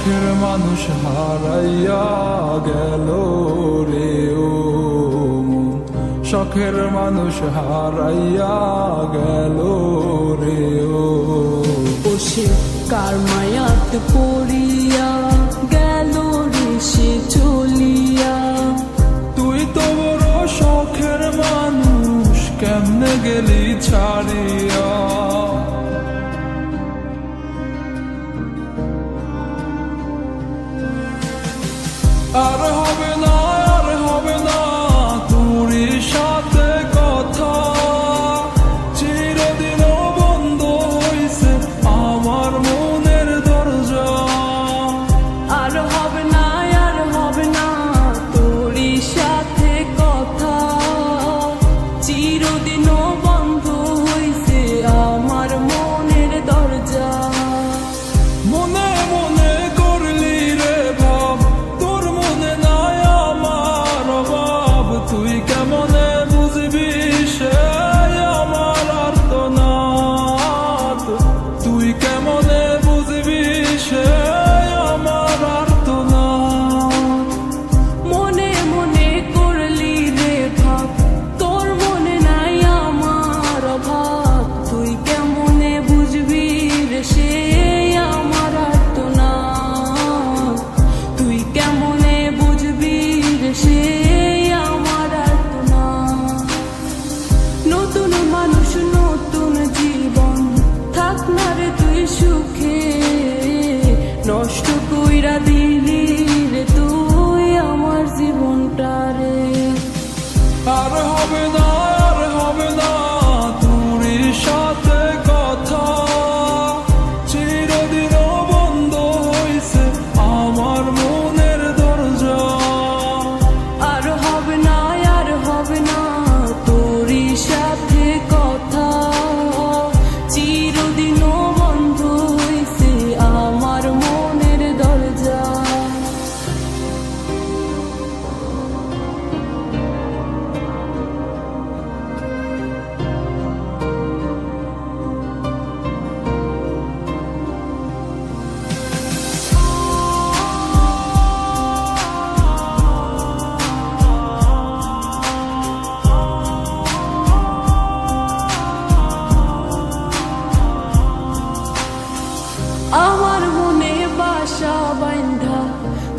শখের মানুষ হারাইয়া গেল রে ও মন, শখের মানুষ হারাইয়া গেল রে ও। সে কার মায়াত পড়িয়া গেল রে সে চলিয়া। তুই তো বড় শখের মানুষ, কেমনে গেলি ছাড়িয়া। আর হবে না, আর হবে না তোর সাথে কথা, চিরদিন বন্ধ হইছে আমার মনের দরজা। আর হবে না, আর হবে না তোর সাথে কথা, চিরদিনও বন্ধ হইছে আমার মনের দরজা। মনে মনে করলি রে ভাব, তোর মনে নাই আমার অভাব। তুই কেমনে বুঝবি সে আমার আর্তনাদ, তুই কেমনে বুঝবি সে আমার আর্তনাদ। মনে মনে করলি রে ভাব, তোর মনে নাই আমার অভাব। তুই কেমনে বুঝবি রে সে আমার আর্তনাদ, তুই কেমনে বুঝবি রে সে আমার আর্তনাদ। নতুন মানুষ নতুন জীবন, থাক না রে তুই সুখে, নষ্ট কইরা দিলি রে তুই আমার জীবনটা রে। আর হবে না, আর হবে না তোর সাথে কথা, চিরদিন বন্ধ হইছে আমার মনের দরজা। আর হবে না, আর হবে না তোর সাথে কথা, চিরদিনও বন্ধ হইছে আমার মনের দরজা। আমার মনে বাসা বাইন্ধা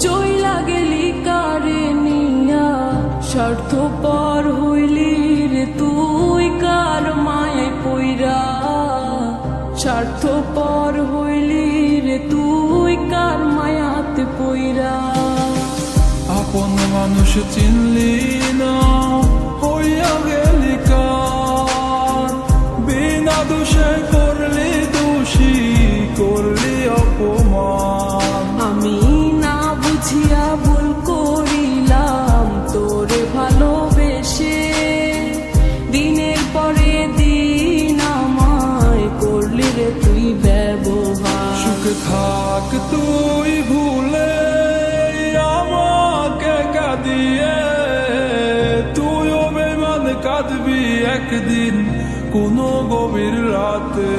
চইলা গেলি কারে নিয়া, স্বার্থপর হইলি রে তুই কার মায়ায় পইরা। স্বার্থপর হইলি রে তুই কার মায়াতে পইরা। আপন মানুষ চিনলি না, হইয়া গেলি কার। বিনা দোষে করলি দোষী, করলি অপমান। আমি না বুঝিয়া ভুল করিলাম তোরে ভালোবেসে, দিনের পরে দিন আমায় করলি রে তুই ব্যবহার। সুখে থাক তুই ভুলে আমাকে কাঁদিয়ে, তুইও বেমান কাঁদবি একদিন কোনো গভীর রাতে।